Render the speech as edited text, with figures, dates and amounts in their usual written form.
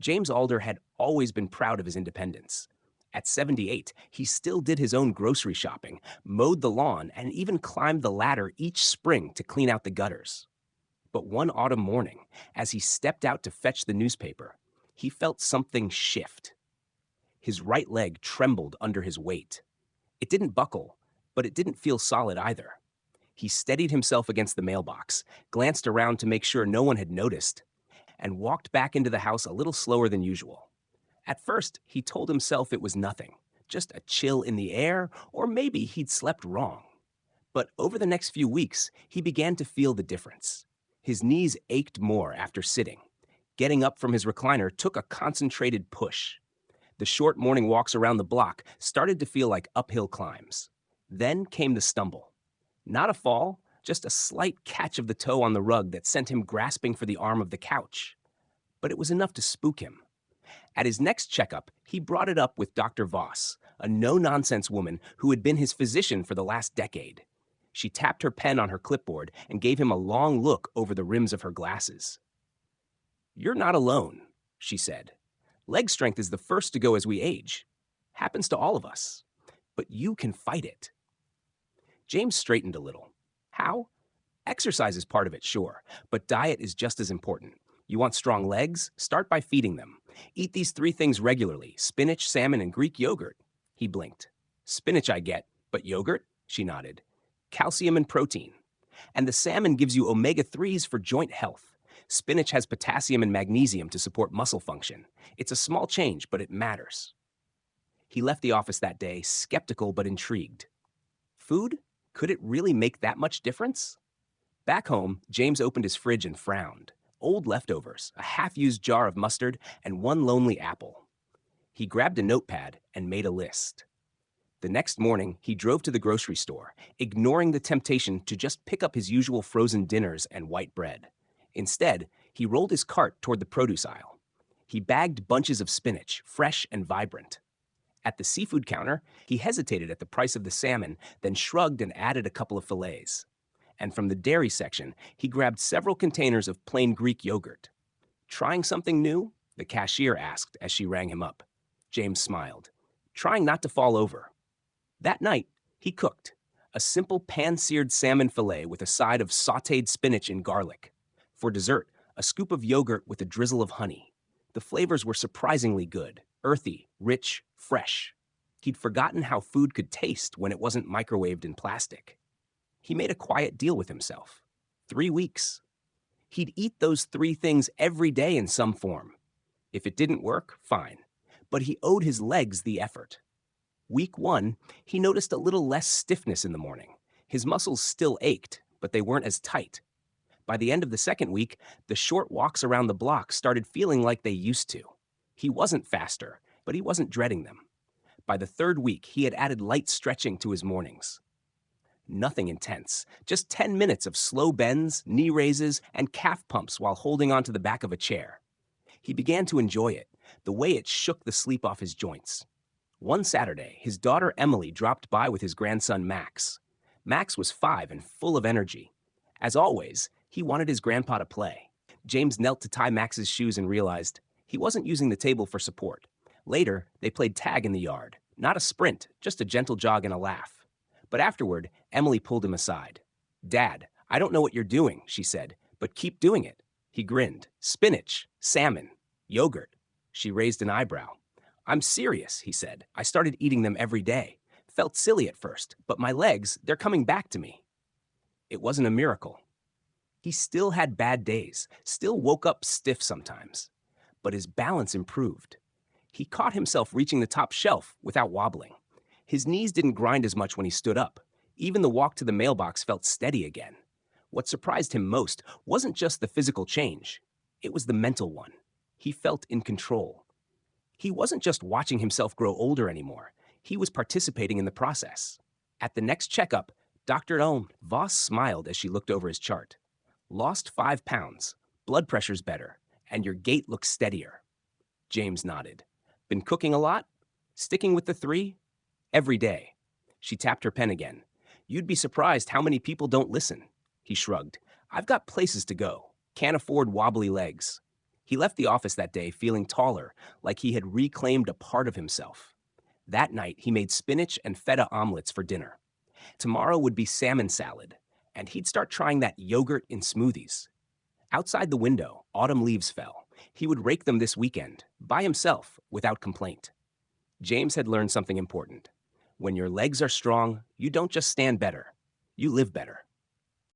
James Alder had always been proud of his independence. At 78, he still did his own grocery shopping, mowed the lawn, and even climbed the ladder each spring to clean out the gutters. But one autumn morning, as he stepped out to fetch the newspaper, he felt something shift. His right leg trembled under his weight. It didn't buckle, but it didn't feel solid either. He steadied himself against the mailbox, glanced around to make sure no one had noticed, and walked back into the house a little slower than usual. At first, he told himself it was nothing, just a chill in the air, or maybe he'd slept wrong. But over the next few weeks, he began to feel the difference. His knees ached more after sitting. Getting up from his recliner took a concentrated push. The short morning walks around the block started to feel like uphill climbs. Then came the stumble. Not a fall, just a slight catch of the toe on the rug that sent him grasping for the arm of the couch. But it was enough to spook him. At his next checkup, he brought it up with Dr. Voss, a no-nonsense woman who had been his physician for the last decade. She tapped her pen on her clipboard and gave him a long look over the rims of her glasses. "You're not alone," she said. "Leg strength is the first to go as we age. Happens to all of us. But you can fight it." James straightened a little. How? Exercise is part of it, sure, but diet is just as important. You want strong legs? Start by feeding them. Eat these three things regularly: spinach, salmon, and Greek yogurt. He blinked. "Spinach I get, but yogurt?" She nodded. "Calcium and protein. And the salmon gives you omega-3s for joint health. Spinach has potassium and magnesium to support muscle function. It's a small change, but it matters." He left the office that day, skeptical but intrigued. Food? Could it really make that much difference? Back home, James opened his fridge and frowned. Old leftovers, a half-used jar of mustard, and one lonely apple. He grabbed a notepad and made a list. The next morning, he drove to the grocery store, ignoring the temptation to just pick up his usual frozen dinners and white bread. Instead, he rolled his cart toward the produce aisle. He bagged bunches of spinach, fresh and vibrant. At the seafood counter, he hesitated at the price of the salmon, then shrugged and added a couple of fillets. And from the dairy section, he grabbed several containers of plain Greek yogurt. "Trying something new?" the cashier asked as she rang him up. James smiled. "Trying not to fall over." That night, he cooked a simple pan-seared salmon fillet with a side of sautéed spinach and garlic. For dessert, a scoop of yogurt with a drizzle of honey. The flavors were surprisingly good, earthy, rich, fresh. He'd forgotten how food could taste when it wasn't microwaved in plastic. He made a quiet deal with himself. 3 weeks. He'd eat those three things every day in some form. If it didn't work, fine. But he owed his legs the effort. Week 1, he noticed a little less stiffness in the morning. His muscles still ached, but they weren't as tight. By the end of the second week, the short walks around the block started feeling like they used to. He wasn't faster, but he wasn't dreading them. By the third week, he had added light stretching to his mornings. Nothing intense, just 10 minutes of slow bends, knee raises, and calf pumps while holding onto the back of a chair. He began to enjoy it, the way it shook the sleep off his joints. One Saturday, his daughter Emily dropped by with his grandson Max. Max was 5 and full of energy. As always, he wanted his grandpa to play. James knelt to tie Max's shoes and realized he wasn't using the table for support. Later, they played tag in the yard. Not a sprint, just a gentle jog and a laugh. But afterward, Emily pulled him aside. "Dad, I don't know what you're doing," she said, "but keep doing it." He grinned. "Spinach, salmon, yogurt." She raised an eyebrow. "I'm serious," he said. "I started eating them every day. Felt silly at first, but my legs, they're coming back to me." It wasn't a miracle. He still had bad days, still woke up stiff sometimes. But his balance improved. He caught himself reaching the top shelf without wobbling. His knees didn't grind as much when he stood up. Even the walk to the mailbox felt steady again. What surprised him most wasn't just the physical change. It was the mental one. He felt in control. He wasn't just watching himself grow older anymore. He was participating in the process. At the next checkup, Dr. Voss smiled as she looked over his chart. "Lost 5 pounds. Blood pressure's better. And your gait looks steadier." James nodded. "Been cooking a lot? Sticking with the 3? Every day." She tapped her pen again. "You'd be surprised how many people don't listen." He shrugged. "I've got places to go. Can't afford wobbly legs." He left the office that day feeling taller, like he had reclaimed a part of himself. That night, he made spinach and feta omelets for dinner. Tomorrow would be salmon salad, and he'd start trying that yogurt in smoothies. Outside the window, autumn leaves fell. He would rake them this weekend, by himself, without complaint. James had learned something important. When your legs are strong, you don't just stand better, you live better.